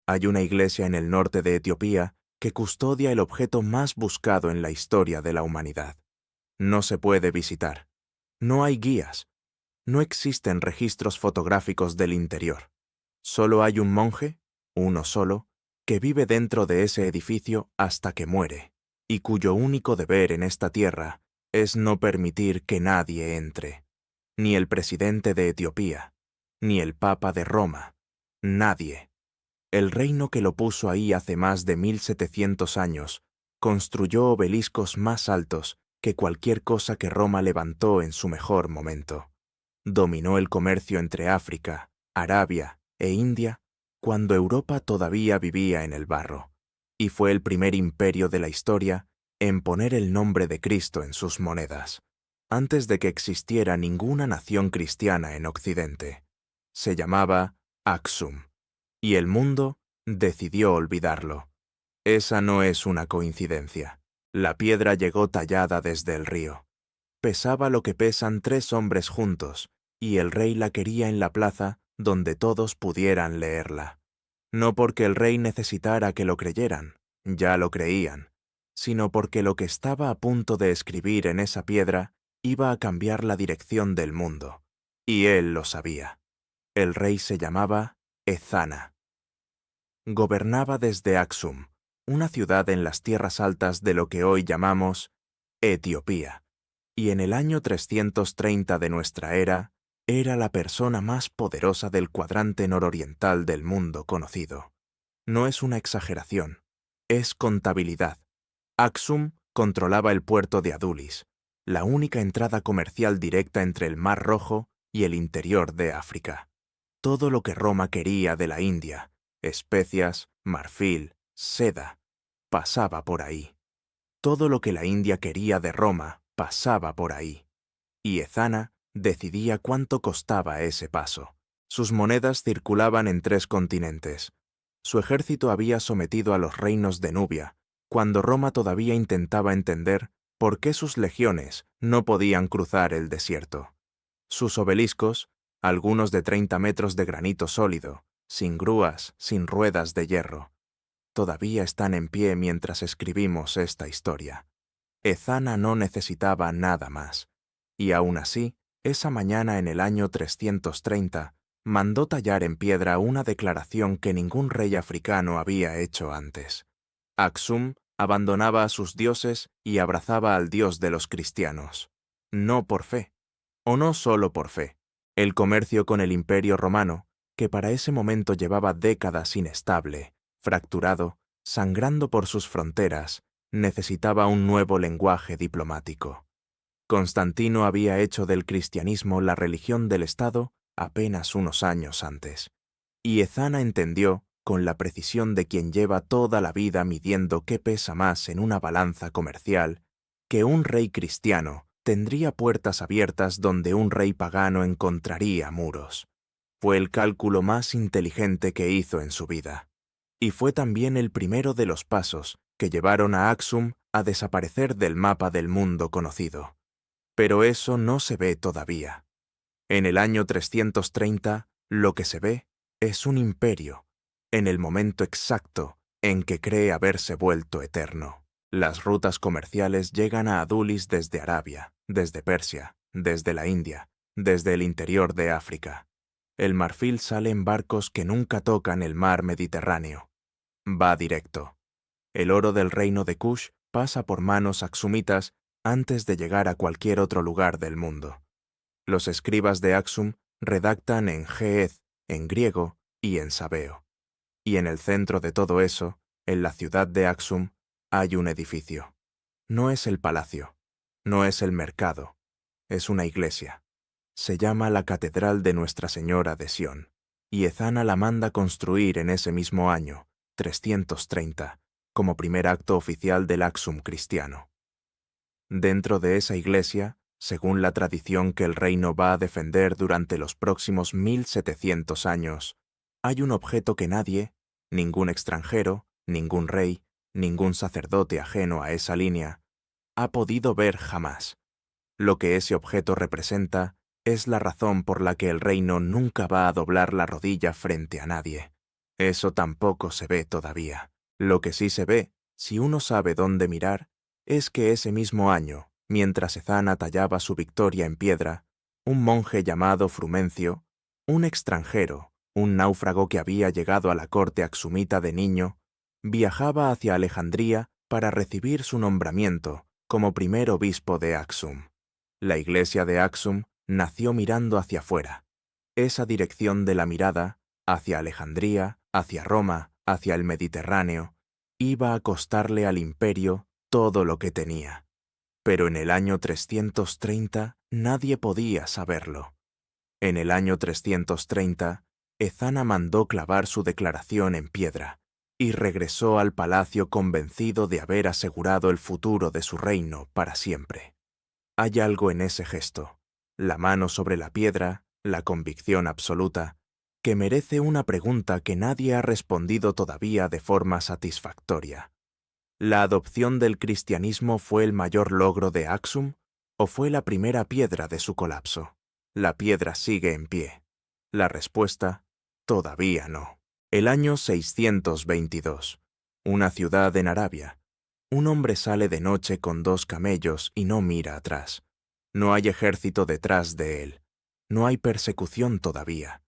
Hay una iglesia en el norte de Etiopía que custodia el objeto más buscado en la historia de la humanidad. No se puede visitar. No hay guías. No existen registros fotográficos del interior. Solo hay un monje, uno solo, que vive dentro de ese edificio hasta que muere, y cuyo único deber en esta tierra es no permitir que nadie entre. Ni el presidente de Etiopía, ni el Papa de Roma, nadie. El reino que lo puso ahí hace más de 1700 años construyó obeliscos más altos que cualquier cosa que Roma levantó en su mejor momento. Dominó el comercio entre África, Arabia e India cuando Europa todavía vivía en el barro, y fue el primer imperio de la historia en poner el nombre de Cristo en sus monedas, antes de que existiera ninguna nación cristiana en Occidente. Se llamaba Aksum, y el mundo decidió olvidarlo. Esa no es una coincidencia. La piedra llegó tallada desde el río. Pesaba lo que pesan 3 hombres juntos, y el rey la quería en la plaza donde todos pudieran leerla. No porque el rey necesitara que lo creyeran, ya lo creían, sino porque lo que estaba a punto de escribir en esa piedra iba a cambiar la dirección del mundo, y él lo sabía. El rey se llamaba Ezana. Gobernaba desde Aksum, una ciudad en las tierras altas de lo que hoy llamamos Etiopía, y en el año 330 de nuestra era, era la persona más poderosa del cuadrante nororiental del mundo conocido. No es una exageración, es contabilidad. Aksum controlaba el puerto de Adulis, la única entrada comercial directa entre el Mar Rojo y el interior de África. Todo lo que Roma quería de la India, especias, marfil, seda, pasaba por ahí. Todo lo que la India quería de Roma pasaba por ahí. Y Ezana decidía cuánto costaba ese paso. Sus monedas circulaban en 3 continentes. Su ejército había sometido a los reinos de Nubia, cuando Roma todavía intentaba entender por qué sus legiones no podían cruzar el desierto. Sus obeliscos, algunos de 30 metros de granito sólido, sin grúas, sin ruedas de hierro, todavía están en pie mientras escribimos esta historia. Ezana no necesitaba nada más, y aún así, esa mañana en el año 330, mandó tallar en piedra una declaración que ningún rey africano había hecho antes. Aksum abandonaba a sus dioses y abrazaba al Dios de los cristianos. No por fe, o no solo por fe. El comercio con el Imperio Romano, que para ese momento llevaba décadas inestable, fracturado, sangrando por sus fronteras, necesitaba un nuevo lenguaje diplomático. Constantino había hecho del cristianismo la religión del Estado apenas unos años antes, y Ezana entendió, con la precisión de quien lleva toda la vida midiendo qué pesa más en una balanza comercial, que un rey cristiano tendría puertas abiertas donde un rey pagano encontraría muros. Fue el cálculo más inteligente que hizo en su vida. Y fue también el primero de los pasos que llevaron a Aksum a desaparecer del mapa del mundo conocido. Pero eso no se ve todavía. En el año 330, lo que se ve es un imperio, en el momento exacto en que cree haberse vuelto eterno. Las rutas comerciales llegan a Adulis desde Arabia, desde Persia, desde la India, desde el interior de África. El marfil sale en barcos que nunca tocan el mar Mediterráneo. Va directo. El oro del reino de Kush pasa por manos aksumitas antes de llegar a cualquier otro lugar del mundo. Los escribas de Aksum redactan en Ge'ez, en griego y en sabeo. Y en el centro de todo eso, en la ciudad de Aksum, hay un edificio. No es el palacio, no es el mercado, es una iglesia. Se llama la Catedral de Nuestra Señora de Sion, y Ezana la manda construir en ese mismo año, 330, como primer acto oficial del Aksum cristiano. Dentro de esa iglesia, según la tradición que el reino va a defender durante los próximos 1700 años, hay un objeto que nadie, ningún extranjero, ningún rey, ningún sacerdote ajeno a esa línea, ha podido ver jamás. Lo que ese objeto representa es la razón por la que el reino nunca va a doblar la rodilla frente a nadie. Eso tampoco se ve todavía. Lo que sí se ve, si uno sabe dónde mirar, es que ese mismo año, mientras Ezana tallaba su victoria en piedra, un monje llamado Frumencio, un extranjero, un náufrago que había llegado a la corte axumita de niño, viajaba hacia Alejandría para recibir su nombramiento como primer obispo de Axum. La iglesia de Axum nació mirando hacia afuera. Esa dirección de la mirada, hacia Alejandría, hacia Roma, hacia el Mediterráneo, iba a costarle al imperio todo lo que tenía. Pero en el año 330 nadie podía saberlo. En el año 330, Ezana mandó clavar su declaración en piedra y regresó al palacio convencido de haber asegurado el futuro de su reino para siempre. Hay algo en ese gesto, la mano sobre la piedra, la convicción absoluta, que merece una pregunta que nadie ha respondido todavía de forma satisfactoria. ¿La adopción del cristianismo fue el mayor logro de Axum o fue la primera piedra de su colapso? La piedra sigue en pie. La respuesta, todavía no. El año 622. Una ciudad en Arabia. Un hombre sale de noche con 2 camellos y no mira atrás. No hay ejército detrás de él. No hay persecución todavía.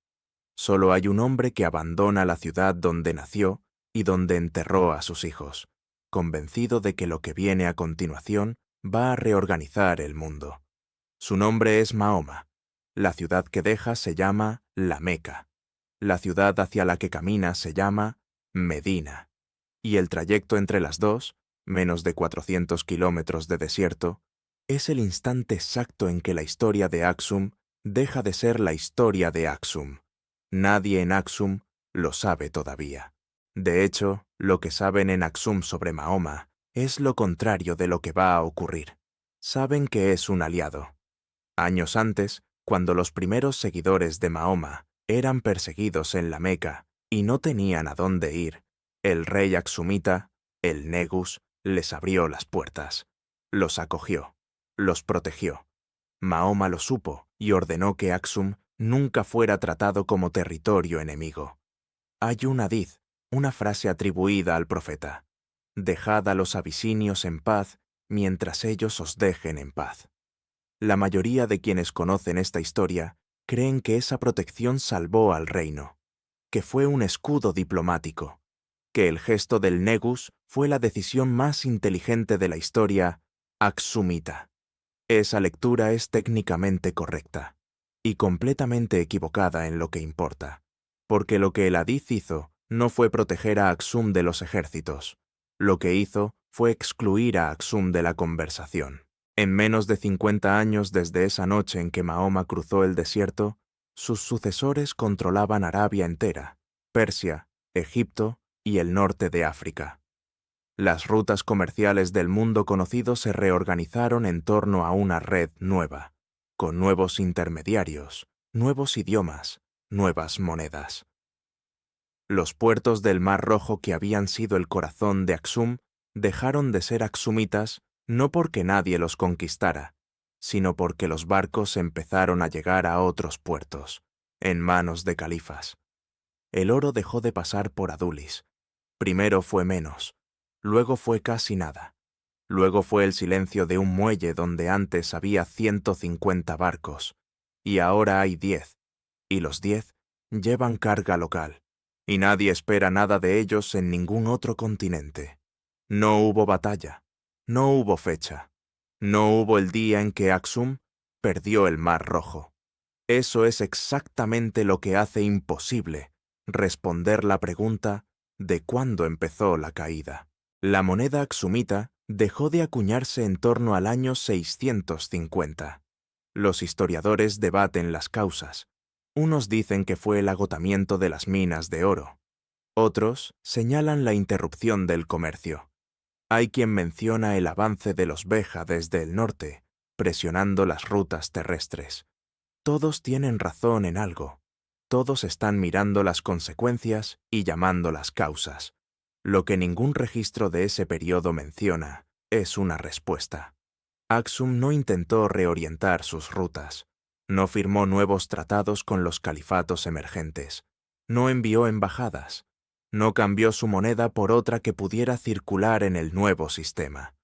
Solo hay un hombre que abandona la ciudad donde nació y donde enterró a sus hijos, convencido de que lo que viene a continuación va a reorganizar el mundo. Su nombre es Mahoma. La ciudad que deja se llama La Meca. La ciudad hacia la que camina se llama Medina. Y el trayecto entre las dos, menos de 400 kilómetros de desierto, es el instante exacto en que la historia de Axum deja de ser la historia de Axum. Nadie en Axum lo sabe todavía. De hecho, lo que saben en Axum sobre Mahoma es lo contrario de lo que va a ocurrir. Saben que es un aliado. Años antes, cuando los primeros seguidores de Mahoma eran perseguidos en la Meca y no tenían a dónde ir, el rey axumita, el Negus, les abrió las puertas. Los acogió, los protegió. Mahoma lo supo y ordenó que Axum nunca fuera tratado como territorio enemigo. Hay un hadith, una frase atribuida al profeta: «Dejad a los abisinios en paz mientras ellos os dejen en paz». La mayoría de quienes conocen esta historia creen que esa protección salvó al reino, que fue un escudo diplomático, que el gesto del Negus fue la decisión más inteligente de la historia axumita. Esa lectura es técnicamente correcta y completamente equivocada en lo que importa, porque lo que el hadith hizo no fue proteger a Axum de los ejércitos. Lo que hizo fue excluir a Axum de la conversación. En menos de 50 años desde esa noche en que Mahoma cruzó el desierto, sus sucesores controlaban Arabia entera, Persia, Egipto y el norte de África. Las rutas comerciales del mundo conocido se reorganizaron en torno a una red nueva, con nuevos intermediarios, nuevos idiomas, nuevas monedas. Los puertos del Mar Rojo que habían sido el corazón de Axum dejaron de ser axumitas no porque nadie los conquistara, sino porque los barcos empezaron a llegar a otros puertos, en manos de califas. El oro dejó de pasar por Adulis. Primero fue menos, luego fue casi nada. Luego fue el silencio de un muelle donde antes había 150 barcos, y ahora hay 10, y los 10 llevan carga local, y nadie espera nada de ellos en ningún otro continente. No hubo batalla, no hubo fecha, no hubo el día en que Axum perdió el Mar Rojo. Eso es exactamente lo que hace imposible responder la pregunta de cuándo empezó la caída. La moneda axumita dejó de acuñarse en torno al año 650. Los historiadores debaten las causas. Unos dicen que fue el agotamiento de las minas de oro. Otros señalan la interrupción del comercio. Hay quien menciona el avance de los Beja desde el norte, presionando las rutas terrestres. Todos tienen razón en algo. Todos están mirando las consecuencias y llamando las causas. Lo que ningún registro de ese periodo menciona es una respuesta. Axum no intentó reorientar sus rutas. No firmó nuevos tratados con los califatos emergentes. No envió embajadas. No cambió su moneda por otra que pudiera circular en el nuevo sistema.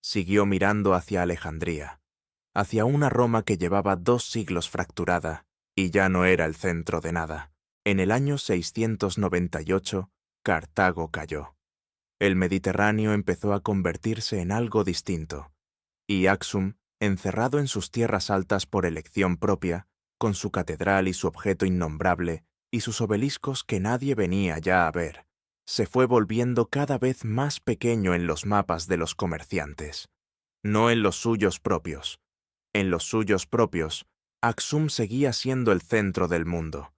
Siguió mirando hacia Alejandría, hacia una Roma que llevaba 2 siglos fracturada y ya no era el centro de nada. En el año 698, Cartago cayó. El Mediterráneo empezó a convertirse en algo distinto, y Axum, encerrado en sus tierras altas por elección propia, con su catedral y su objeto innombrable, y sus obeliscos que nadie venía ya a ver, se fue volviendo cada vez más pequeño en los mapas de los comerciantes, no en los suyos propios. En los suyos propios, Axum seguía siendo el centro del mundo,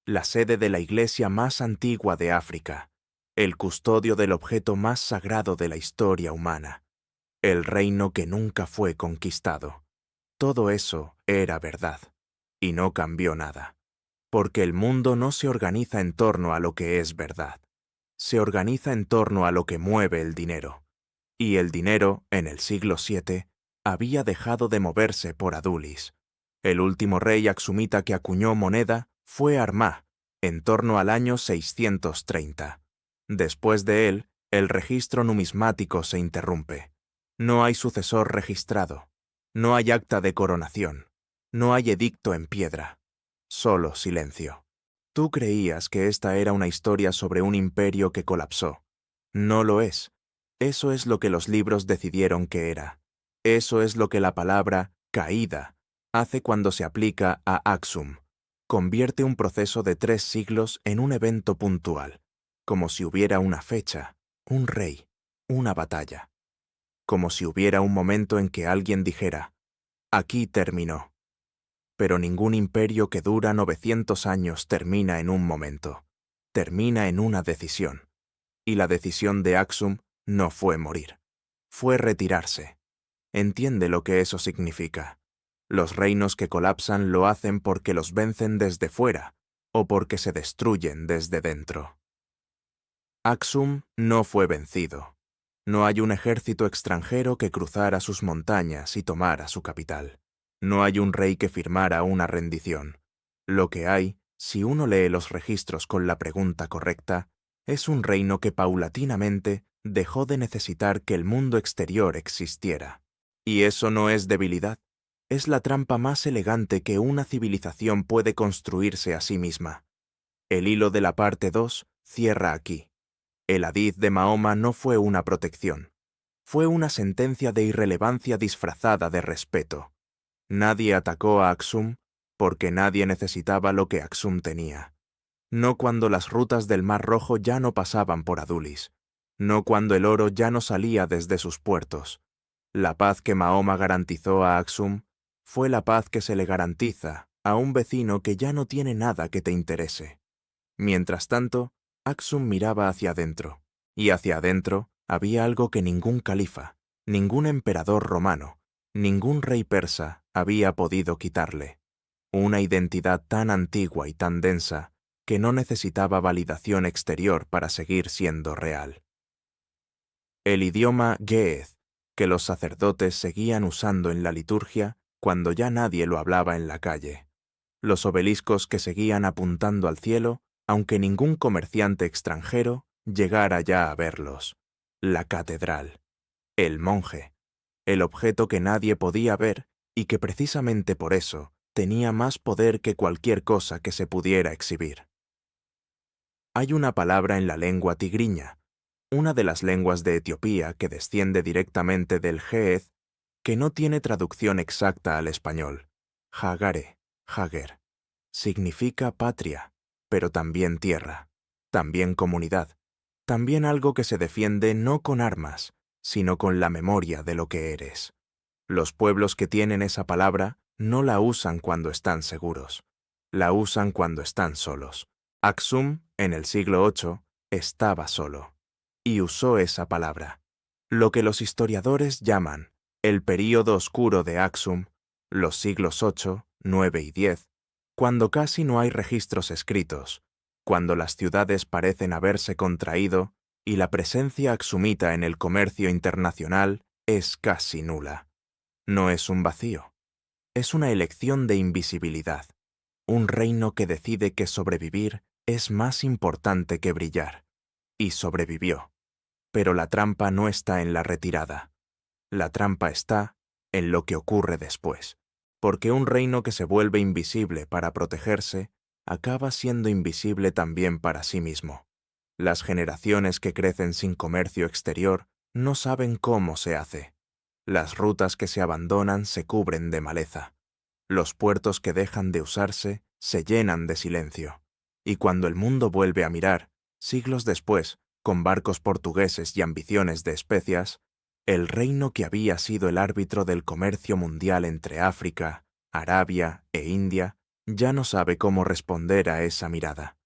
la sede de la iglesia más antigua de África, el custodio del objeto más sagrado de la historia humana, el reino que nunca fue conquistado. Todo eso era verdad, y no cambió nada, porque el mundo no se organiza en torno a lo que es verdad, se organiza en torno a lo que mueve el dinero, y el dinero, en el siglo VII, había dejado de moverse por Adulis. El último rey axumita que acuñó moneda fue Armá, en torno al año 630. Después de él, el registro numismático se interrumpe. No hay sucesor registrado, no hay acta de coronación, no hay edicto en piedra, solo silencio. Tú creías que esta era una historia sobre un imperio que colapsó. No lo es. Eso es lo que los libros decidieron que era. Eso es lo que la palabra caída hace cuando se aplica a Axum. Convierte un proceso de 3 siglos en un evento puntual, como si hubiera una fecha, un rey, una batalla. Como si hubiera un momento en que alguien dijera, aquí terminó. Pero ningún imperio que dura 900 años termina en un momento, termina en una decisión. Y la decisión de Axum no fue morir, fue retirarse. Entiende lo que eso significa. Los reinos que colapsan lo hacen porque los vencen desde fuera o porque se destruyen desde dentro. Axum no fue vencido. No hay un ejército extranjero que cruzara sus montañas y tomara su capital. No hay un rey que firmara una rendición. Lo que hay, si uno lee los registros con la pregunta correcta, es un reino que paulatinamente dejó de necesitar que el mundo exterior existiera. Y eso no es debilidad, es la trampa más elegante que una civilización puede construirse a sí misma. El hilo de la parte 2 cierra aquí. El hadith de Mahoma no fue una protección, fue una sentencia de irrelevancia disfrazada de respeto. Nadie atacó a Axum porque nadie necesitaba lo que Axum tenía. No cuando las rutas del Mar Rojo ya no pasaban por Adulis, no cuando el oro ya no salía desde sus puertos. La paz que Mahoma garantizó a Axum fue la paz que se le garantiza a un vecino que ya no tiene nada que te interese. Mientras tanto, Axum miraba hacia adentro, y hacia adentro había algo que ningún califa, ningún emperador romano, ningún rey persa había podido quitarle. Una identidad tan antigua y tan densa que no necesitaba validación exterior para seguir siendo real. El idioma Ge'ez, que los sacerdotes seguían usando en la liturgia cuando ya nadie lo hablaba en la calle. Los obeliscos que seguían apuntando al cielo, aunque ningún comerciante extranjero llegara ya a verlos. La catedral. El monje. El objeto que nadie podía ver y que precisamente por eso tenía más poder que cualquier cosa que se pudiera exhibir. Hay una palabra en la lengua tigriña, una de las lenguas de Etiopía que desciende directamente del Ge'ez, que no tiene traducción exacta al español. Hagare, Hager. Significa patria, pero también tierra, también comunidad, también algo que se defiende no con armas, sino con la memoria de lo que eres. Los pueblos que tienen esa palabra no la usan cuando están seguros, la usan cuando están solos. Axum, en el siglo VIII, estaba solo, y usó esa palabra. Lo que los historiadores llaman el período oscuro de Axum, los siglos VIII, IX y X, cuando casi no hay registros escritos, cuando las ciudades parecen haberse contraído y la presencia axumita en el comercio internacional es casi nula. No es un vacío, es una elección de invisibilidad, un reino que decide que sobrevivir es más importante que brillar, y sobrevivió. Pero la trampa no está en la retirada. La trampa está en lo que ocurre después. Porque un reino que se vuelve invisible para protegerse, acaba siendo invisible también para sí mismo. Las generaciones que crecen sin comercio exterior no saben cómo se hace. Las rutas que se abandonan se cubren de maleza. Los puertos que dejan de usarse se llenan de silencio. Y cuando el mundo vuelve a mirar, siglos después, con barcos portugueses y ambiciones de especias, el reino que había sido el árbitro del comercio mundial entre África, Arabia e India, ya no sabe cómo responder a esa mirada.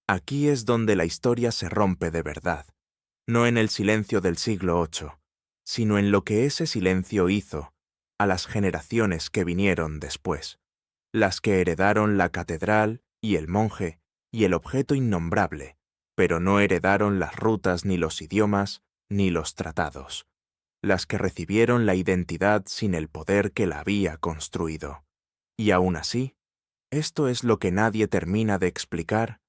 Aquí es donde la historia se rompe de verdad, no en el silencio del siglo VIII, sino en lo que ese silencio hizo a las generaciones que vinieron después, las que heredaron la catedral y el monje y el objeto innombrable, pero no heredaron las rutas ni los idiomas ni los tratados, las que recibieron la identidad sin el poder que la había construido. Y aún así, esto es lo que nadie termina de explicar,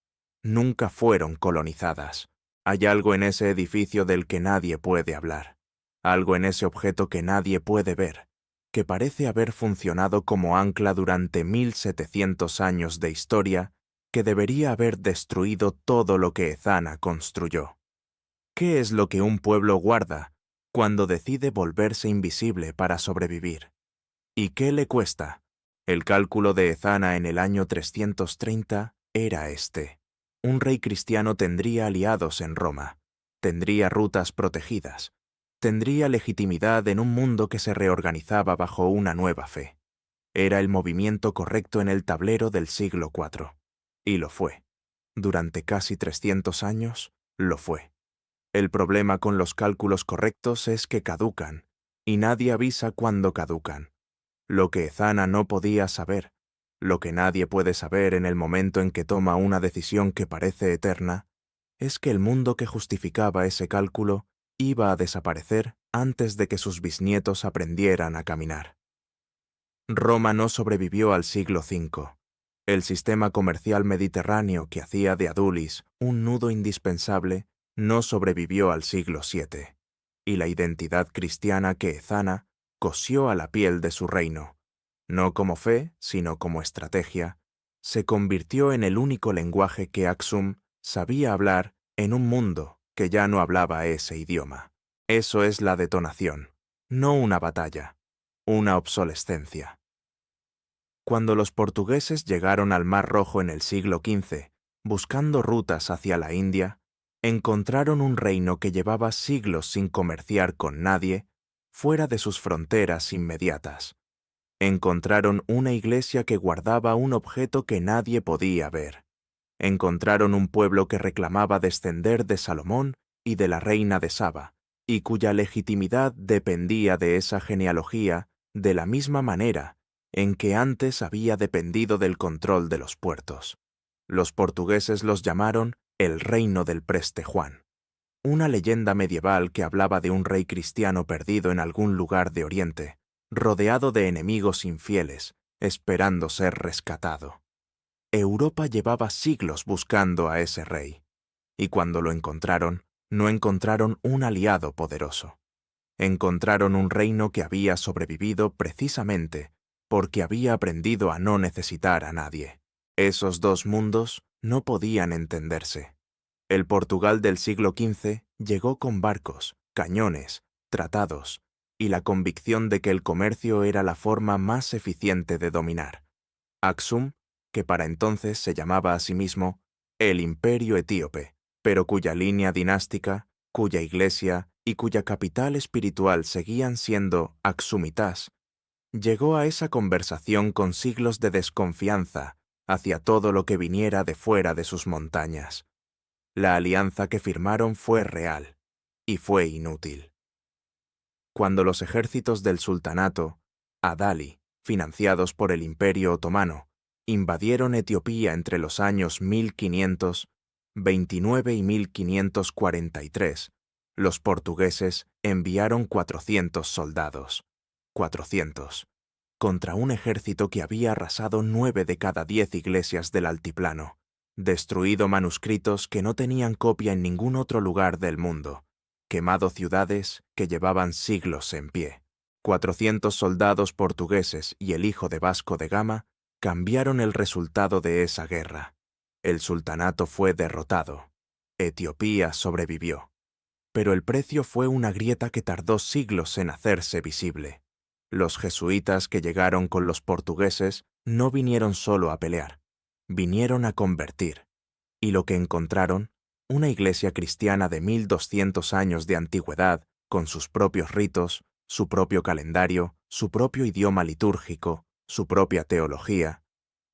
nunca fueron colonizadas. Hay algo en ese edificio del que nadie puede hablar, algo en ese objeto que nadie puede ver, que parece haber funcionado como ancla durante 1700 años de historia, que debería haber destruido todo lo que Ezana construyó. ¿Qué es lo que un pueblo guarda cuando decide volverse invisible para sobrevivir? ¿Y qué le cuesta? El cálculo de Ezana en el año 330 era este. Un rey cristiano tendría aliados en Roma, tendría rutas protegidas, tendría legitimidad en un mundo que se reorganizaba bajo una nueva fe. Era el movimiento correcto en el tablero del siglo IV. Y lo fue. Durante casi 300 años, lo fue. El problema con los cálculos correctos es que caducan, y nadie avisa cuándo caducan. Lo que Ezana no podía saber, lo que nadie puede saber en el momento en que toma una decisión que parece eterna, es que el mundo que justificaba ese cálculo iba a desaparecer antes de que sus bisnietos aprendieran a caminar. Roma no sobrevivió al siglo V. El sistema comercial mediterráneo que hacía de Adulis un nudo indispensable no sobrevivió al siglo VII. Y la identidad cristiana que Ezana cosió a la piel de su reino, no como fe, sino como estrategia, se convirtió en el único lenguaje que Aksum sabía hablar en un mundo que ya no hablaba ese idioma. Eso es la detonación, no una batalla, una obsolescencia. Cuando los portugueses llegaron al Mar Rojo en el siglo XV, buscando rutas hacia la India, encontraron un reino que llevaba siglos sin comerciar con nadie fuera de sus fronteras inmediatas. Encontraron una iglesia que guardaba un objeto que nadie podía ver. Encontraron un pueblo que reclamaba descender de Salomón y de la reina de Saba, y cuya legitimidad dependía de esa genealogía de la misma manera en que antes había dependido del control de los puertos. Los portugueses los llamaron el Reino del Preste Juan, una leyenda medieval que hablaba de un rey cristiano perdido en algún lugar de Oriente, rodeado de enemigos infieles, esperando ser rescatado. Europa llevaba siglos buscando a ese rey, y cuando lo encontraron, no encontraron un aliado poderoso. Encontraron un reino que había sobrevivido precisamente porque había aprendido a no necesitar a nadie. Esos dos mundos no podían entenderse. El Portugal del siglo XV llegó con barcos, cañones, tratados, y la convicción de que el comercio era la forma más eficiente de dominar. Aksum, que para entonces se llamaba a sí mismo el Imperio Etíope, pero cuya línea dinástica, cuya iglesia y cuya capital espiritual seguían siendo Aksumitas, llegó a esa conversación con siglos de desconfianza hacia todo lo que viniera de fuera de sus montañas. La alianza que firmaron fue real y fue inútil. Cuando los ejércitos del sultanato, Adali, financiados por el Imperio Otomano, invadieron Etiopía entre los años 1529 y 1543, los portugueses enviaron 400 soldados. 400, contra un ejército que había arrasado 9 de cada 10 iglesias del altiplano, destruido manuscritos que no tenían copia en ningún otro lugar del mundo, quemado ciudades que llevaban siglos en pie. 400 soldados portugueses y el hijo de Vasco de Gama cambiaron el resultado de esa guerra. El sultanato fue derrotado. Etiopía sobrevivió. Pero el precio fue una grieta que tardó siglos en hacerse visible. Los jesuitas que llegaron con los portugueses no vinieron solo a pelear, vinieron a convertir. Y lo que encontraron, una iglesia cristiana de 1200 años de antigüedad, con sus propios ritos, su propio calendario, su propio idioma litúrgico, su propia teología,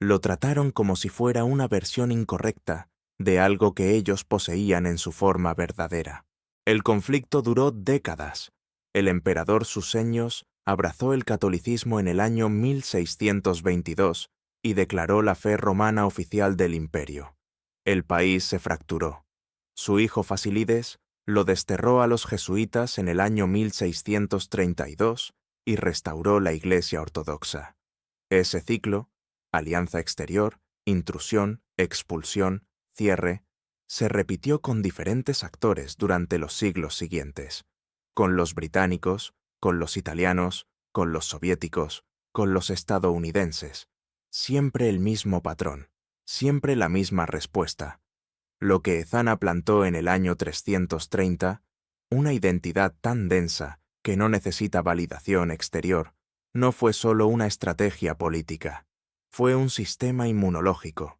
lo trataron como si fuera una versión incorrecta de algo que ellos poseían en su forma verdadera. El conflicto duró décadas. El emperador Susenyos abrazó el catolicismo en el año 1622 y declaró la fe romana oficial del imperio. El país se fracturó. Su hijo Fasilides lo desterró a los jesuitas en el año 1632 y restauró la Iglesia ortodoxa. Ese ciclo, alianza exterior, intrusión, expulsión, cierre, se repitió con diferentes actores durante los siglos siguientes, con los británicos, con los italianos, con los soviéticos, con los estadounidenses. Siempre el mismo patrón, siempre la misma respuesta. Lo que Ezana plantó en el año 330, una identidad tan densa que no necesita validación exterior, no fue solo una estrategia política, fue un sistema inmunológico.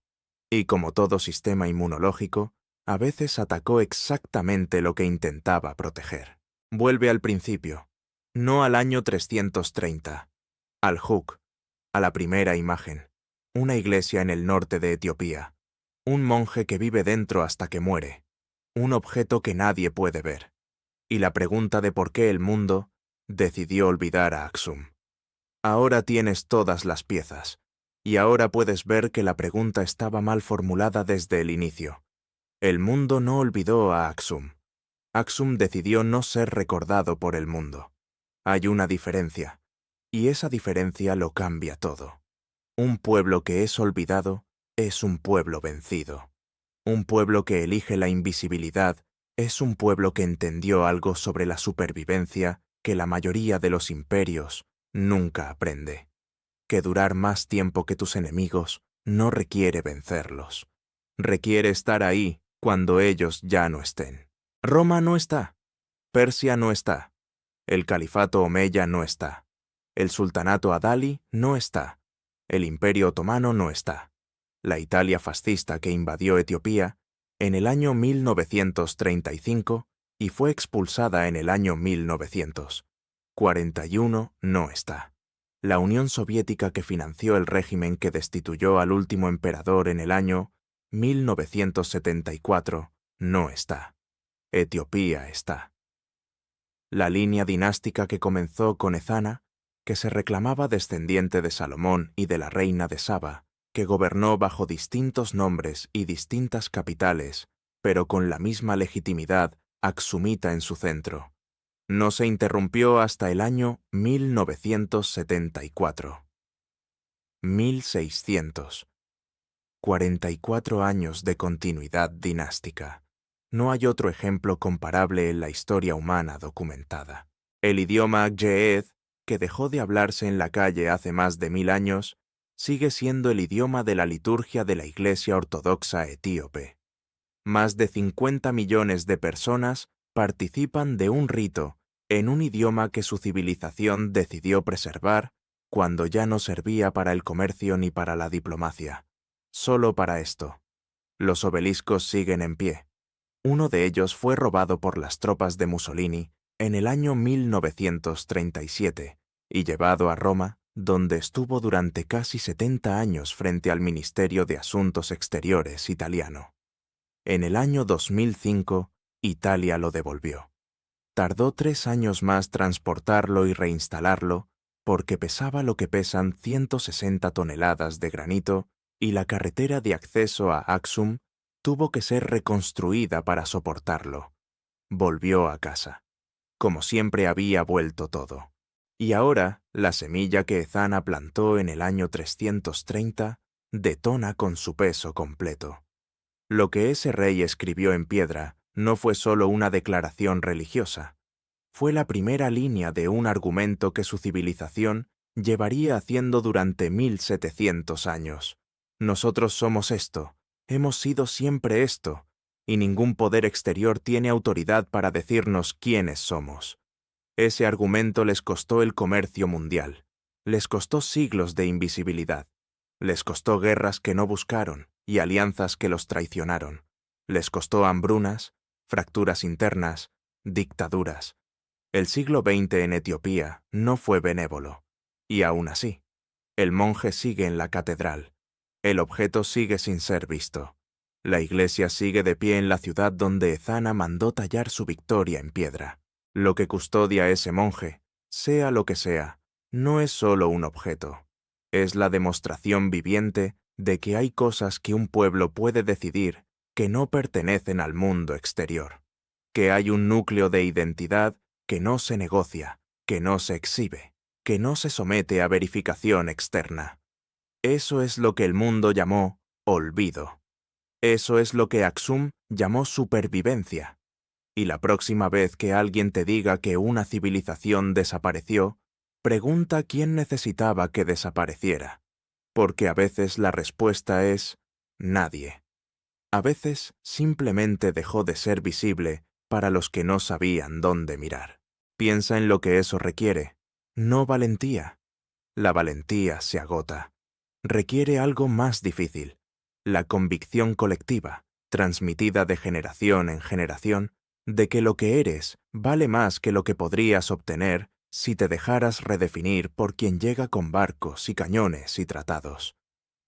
Y como todo sistema inmunológico, a veces atacó exactamente lo que intentaba proteger. Vuelve al principio, no al año 330, al Huk, a la primera imagen, una iglesia en el norte de Etiopía, un monje que vive dentro hasta que muere, un objeto que nadie puede ver, y la pregunta de por qué el mundo decidió olvidar a Aksum. Ahora tienes todas las piezas, y ahora puedes ver que la pregunta estaba mal formulada desde el inicio. El mundo no olvidó a Aksum. Aksum decidió no ser recordado por el mundo. Hay una diferencia, y esa diferencia lo cambia todo. Un pueblo que es olvidado es un pueblo vencido. Un pueblo que elige la invisibilidad es un pueblo que entendió algo sobre la supervivencia que la mayoría de los imperios nunca aprende. Que durar más tiempo que tus enemigos no requiere vencerlos. Requiere estar ahí cuando ellos ya no estén. Roma no está. Persia no está. El califato omeya no está. El sultanato adali no está. El imperio otomano no está. La Italia fascista que invadió Etiopía en el año 1935 y fue expulsada en el año 1941 no está. La Unión Soviética que financió el régimen que destituyó al último emperador en el año 1974 no está. Etiopía está. La línea dinástica que comenzó con Ezana, que se reclamaba descendiente de Salomón y de la reina de Saba, que gobernó bajo distintos nombres y distintas capitales, pero con la misma legitimidad aksumita en su centro. No se interrumpió hasta el año 1974. 1600. 44 años de continuidad dinástica. No hay otro ejemplo comparable en la historia humana documentada. El idioma Ge'ez, que dejó de hablarse en la calle hace más de 1000 años, sigue siendo el idioma de la liturgia de la Iglesia Ortodoxa etíope. Más de 50 millones de personas participan de un rito en un idioma que su civilización decidió preservar cuando ya no servía para el comercio ni para la diplomacia. Solo para esto. Los obeliscos siguen en pie. Uno de ellos fue robado por las tropas de Mussolini en el año 1937 y llevado a Roma, donde estuvo durante casi 70 años frente al Ministerio de Asuntos Exteriores italiano. En el año 2005, Italia lo devolvió. Tardó 3 años más transportarlo y reinstalarlo porque pesaba lo que pesan 160 toneladas de granito y la carretera de acceso a Aksum tuvo que ser reconstruida para soportarlo. Volvió a casa. Como siempre había vuelto todo. Y ahora, la semilla que Ezana plantó en el año 330 detona con su peso completo. Lo que ese rey escribió en piedra no fue solo una declaración religiosa, fue la primera línea de un argumento que su civilización llevaría haciendo durante 1700 años. Nosotros somos esto, hemos sido siempre esto, y ningún poder exterior tiene autoridad para decirnos quiénes somos. Ese argumento les costó el comercio mundial, les costó siglos de invisibilidad, les costó guerras que no buscaron y alianzas que los traicionaron, les costó hambrunas, fracturas internas, dictaduras. El siglo XX en Etiopía no fue benévolo, y aún así, el monje sigue en la catedral, el objeto sigue sin ser visto, la iglesia sigue de pie en la ciudad donde Ezana mandó tallar su victoria en piedra. Lo que custodia ese monje, sea lo que sea, no es solo un objeto, es la demostración viviente de que hay cosas que un pueblo puede decidir que no pertenecen al mundo exterior, que hay un núcleo de identidad que no se negocia, que no se exhibe, que no se somete a verificación externa. Eso es lo que el mundo llamó olvido. Eso es lo que Aksum llamó supervivencia. Y la próxima vez que alguien te diga que una civilización desapareció, pregunta quién necesitaba que desapareciera, porque a veces la respuesta es nadie. A veces simplemente dejó de ser visible para los que no sabían dónde mirar. Piensa en lo que eso requiere, no valentía. La valentía se agota. Requiere algo más difícil, la convicción colectiva, transmitida de generación en generación, de que lo que eres vale más que lo que podrías obtener si te dejaras redefinir por quien llega con barcos y cañones y tratados.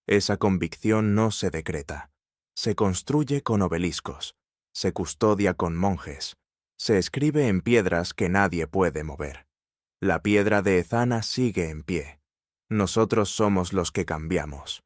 Esa convicción no se decreta, se construye con obeliscos, se custodia con monjes, se escribe en piedras que nadie puede mover. La piedra de Ezana sigue en pie. Nosotros somos los que cambiamos.